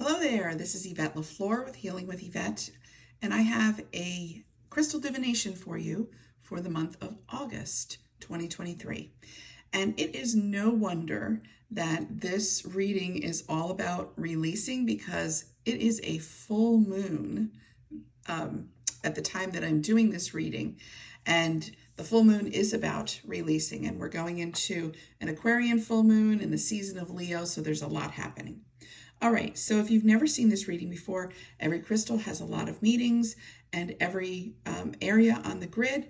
Hello there, this is Yvette LaFleur with Healing with Yvette, and I have a crystal divination for you for the month of August 2023. And it is no wonder that this reading is all about releasing because it is a full moon at the time that I'm doing this reading. And the full moon is about releasing, and we're going into an Aquarian full moon in the season of Leo, so there's a lot happening. All right, so if you've never seen this reading before, every crystal has a lot of meanings, and every area on the grid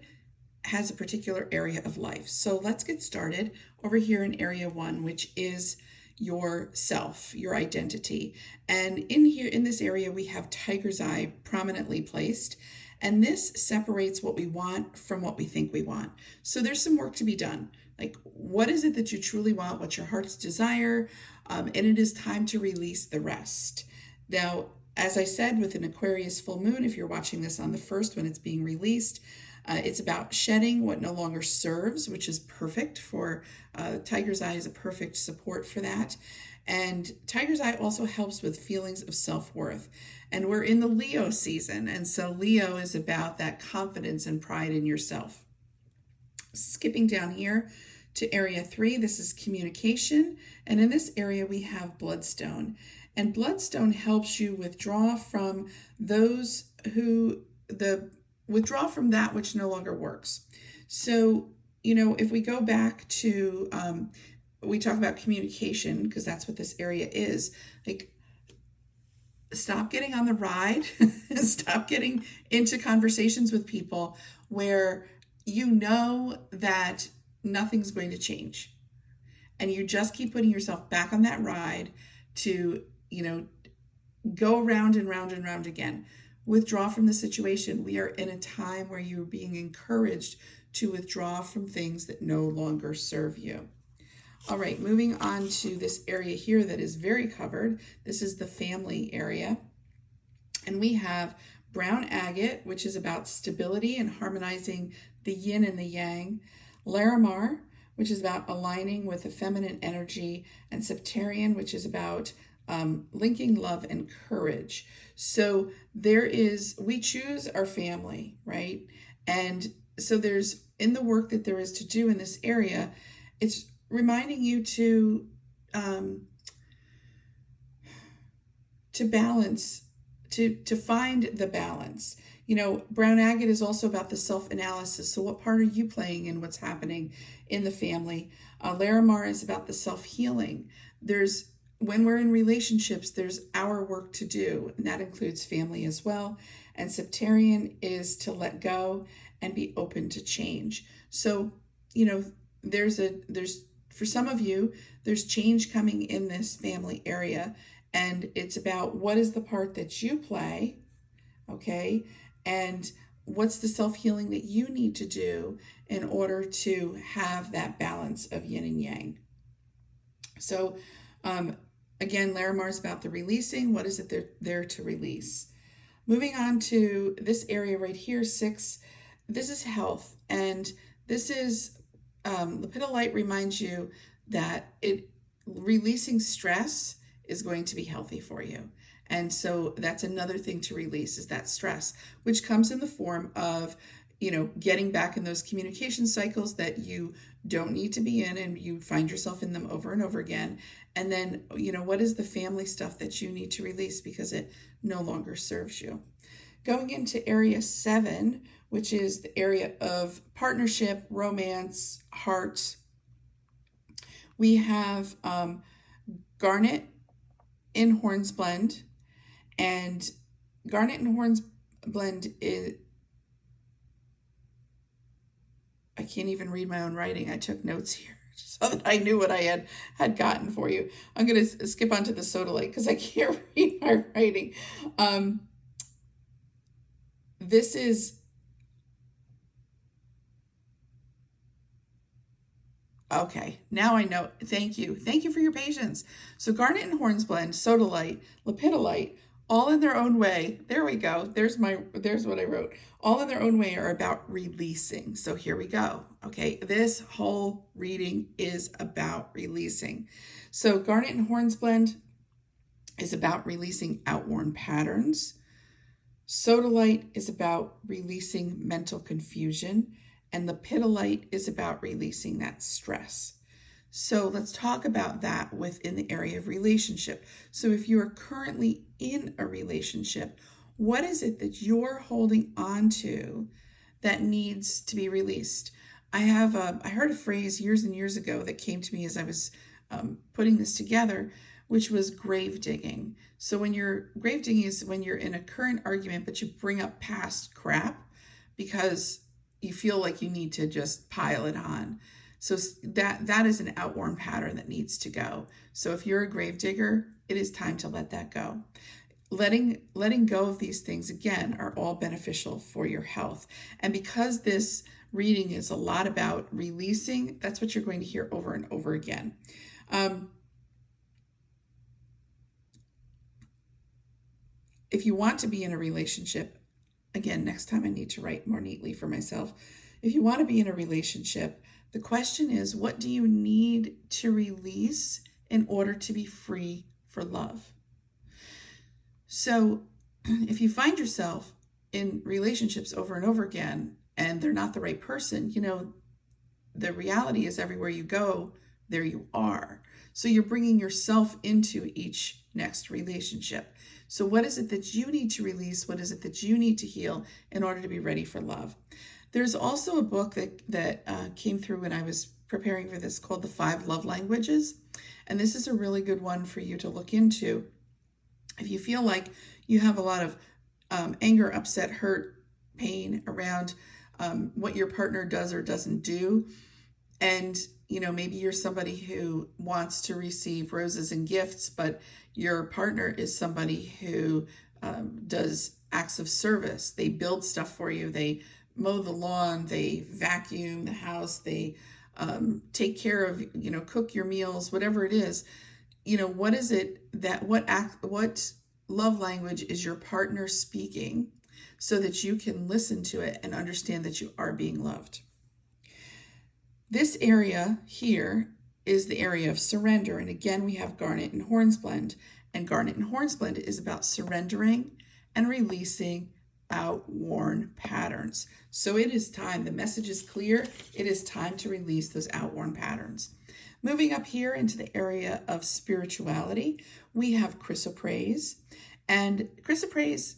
has a particular area of life. So let's get started over here in area 1, which is your self, your identity. And in this area, we have tiger's eye prominently placed. And this separates what we want from what we think we want. So there's some work to be done. Like, what is it that you truly want? What's your heart's desire? And it is time to release the rest. Now, as I said, with an Aquarius full moon, if you're watching this on the 1st when it's being released, it's about shedding what no longer serves, which is perfect for tiger's eye is a perfect support for that. And tiger's eye also helps with feelings of self-worth. And we're in the Leo season, and so Leo is about that confidence and pride in yourself. Skipping down here to area 3, this is communication, and in this area we have bloodstone. And bloodstone helps you withdraw from withdraw from that which no longer works. So, if we go back to we talk about communication, because that's what this area is. Like, stop getting on the ride, stop getting into conversations with people where you know that nothing's going to change. And you just keep putting yourself back on that ride to, go round and round and round again. Withdraw from the situation. We are in a time where you're being encouraged to withdraw from things that no longer serve you. All right, moving on to this area here that is very covered. This is the family area. And we have brown agate, which is about stability and harmonizing the yin and the yang. Larimar, which is about aligning with the feminine energy. And Septarian, which is about linking love and courage. So we choose our family, right? And so in the work that there is to do in this area, it's reminding you to balance, to find the balance. Brown agate is also about the self-analysis. So what part are you playing in what's happening in the family? Larimar is about the self-healing. When we're in relationships, there's our work to do, and that includes family as well. And Septarian is to let go and be open to change. So, for some of you, there's change coming in this family area, and it's about what is the part that you play, okay? And what's the self-healing that you need to do in order to have that balance of yin and yang. So, again, Larimar is about the releasing. What is it they're there to release? Moving on to this area right here, 6, this is health. And this is, Lepidolite reminds you that releasing stress is going to be healthy for you. And so that's another thing to release, is that stress, which comes in the form of, getting back in those communication cycles that you don't need to be in, and you find yourself in them over and over again. And then, what is the family stuff that you need to release because it no longer serves you? Going into area 7, which is the area of partnership, romance, heart, we have Garnet in Horns Blend. And Garnet and Horns Blend is, I can't even read my own writing. I took notes here so that I knew what I had gotten for you. I'm going to skip on to the sodalite because I can't read my writing. This is, okay, now I know. Thank you. Thank you for your patience. So Garnet and Horns Blend, sodalite, lepidolite, all in their own way. There we go. There's what I wrote. All in their own way are about releasing. So here we go. Okay, this whole reading is about releasing. So Garnet and Horns Blend is about releasing outworn patterns. Sodalite is about releasing mental confusion, and the Lepidolite is about releasing that stress. So let's talk about that within the area of relationship. So if you are currently in a relationship, what is it that you're holding on to that needs to be released? I heard a phrase years and years ago that came to me as I was putting this together, which was grave digging. So when you're grave digging is when you're in a current argument, but you bring up past crap because you feel like you need to just pile it on. So that is an outworn pattern that needs to go. So if you're a grave digger, it is time to let that go. Letting go of these things, again, are all beneficial for your health. And because this reading is a lot about releasing, that's what you're going to hear over and over again. If you want to be in a relationship, again, next time I need to write more neatly for myself. If you want to be in a relationship, the question is, what do you need to release in order to be free for love? So if you find yourself in relationships over and over again and they're not the right person, the reality is everywhere you go, there you are. So you're bringing yourself into each next relationship. So what is it that you need to release? What is it that you need to heal in order to be ready for love? There's also a book that came through when I was preparing for this called The 5 Love Languages. And this is a really good one for you to look into. If you feel like you have a lot of anger, upset, hurt, pain around what your partner does or doesn't do, and maybe you're somebody who wants to receive roses and gifts, but your partner is somebody who does acts of service. They build stuff for you. They mow the lawn. They vacuum the house. They take care of, cook your meals, whatever it is. What is it that, what love language is your partner speaking so that you can listen to it and understand that you are being loved? This area here is the area of surrender. And again, we have Garnet and Hornsblend. And Garnet and Hornsblend is about surrendering and releasing outworn patterns. So it is time. The message is clear. It is time to release those outworn patterns. Moving up here into the area of spirituality, we have chrysoprase. And chrysoprase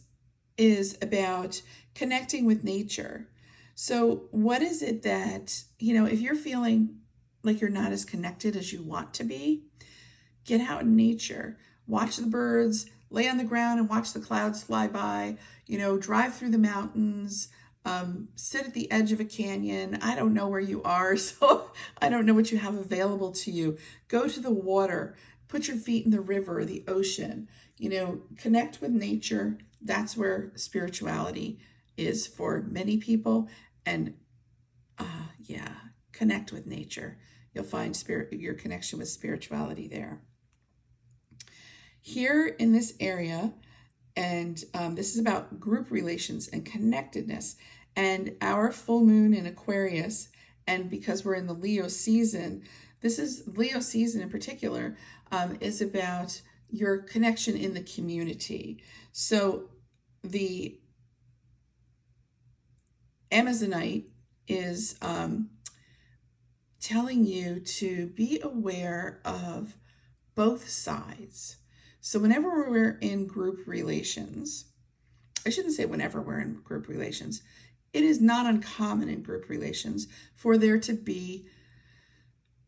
is about connecting with nature. So what is it that, if you're feeling like you're not as connected as you want to be, get out in nature, watch the birds, lay on the ground and watch the clouds fly by, drive through the mountains, sit at the edge of a canyon. I don't know where you are, so I don't know what you have available to you. Go to the water, put your feet in the river, the ocean, connect with nature. That's where spirituality is for many people. And connect with nature. You'll find your connection with spirituality there. Here in this area, and this is about group relations and connectedness, and our full moon in Aquarius, and because we're in the Leo season, this is Leo season in particular, is about your connection in the community. So the Amazonite is telling you to be aware of both sides. So whenever we're in group relations, I shouldn't say whenever we're in group relations, it is not uncommon in group relations for there to be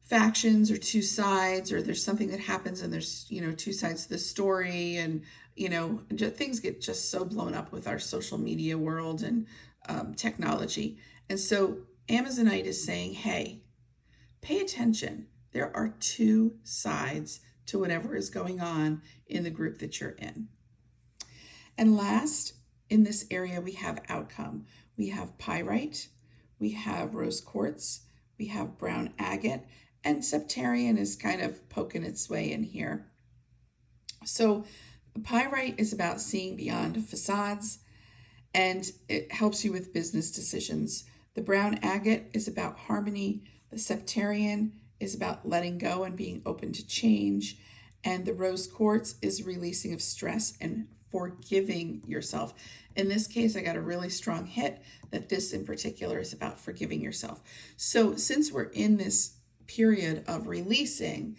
factions or two sides, or there's something that happens and there's, two sides to the story, and, things get just so blown up with our social media world and technology. And so Amazonite is saying, hey, pay attention. There are two sides to whatever is going on in the group that you're in. And last, in this area, we have outcome. We have pyrite, we have rose quartz, we have brown agate, and septarian is kind of poking its way in here. So pyrite is about seeing beyond facades, and it helps you with business decisions. The brown agate is about harmony. The septarian is about letting go and being open to change. And the rose quartz is releasing of stress and forgiving yourself. In this case, I got a really strong hit that this in particular is about forgiving yourself. So since we're in this period of releasing,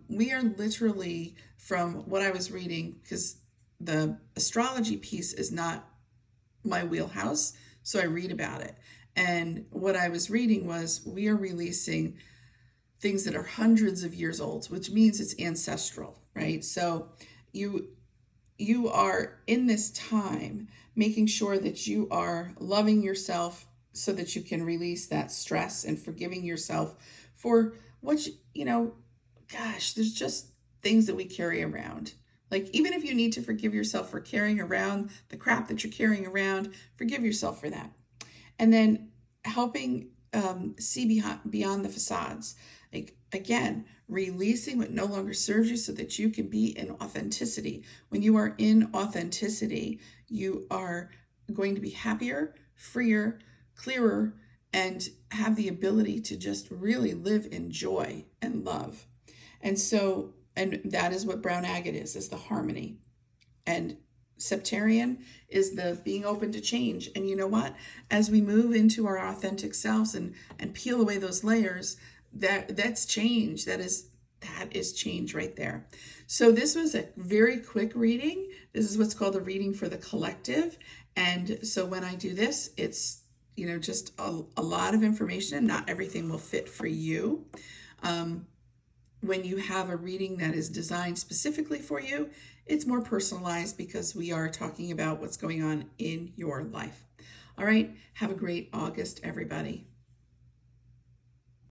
we are literally, from what I was reading, because the astrology piece is not my wheelhouse, so I read about it. And what I was reading was we are releasing things that are hundreds of years old, which means it's ancestral, right? So you are in this time making sure that you are loving yourself so that you can release that stress and forgiving yourself for what gosh, there's just things that we carry around. Like, even if you need to forgive yourself for carrying around the crap that you're carrying around, forgive yourself for that. And then helping see beyond the facades. Like, again, releasing what no longer serves you so that you can be in authenticity. When you are in authenticity, you are going to be happier, freer, clearer, and have the ability to just really live in joy and love. And so, and that is what brown agate is the harmony. And septarian is the being open to change. And you know what? As we move into our authentic selves and peel away those layers, that's change. That is change right there. So this was a very quick reading. This is what's called a reading for the collective. And so when I do this, it's just a lot of information. Not everything will fit for you. When you have a reading that is designed specifically for you, it's more personalized because we are talking about what's going on in your life. All right, have a great August, everybody.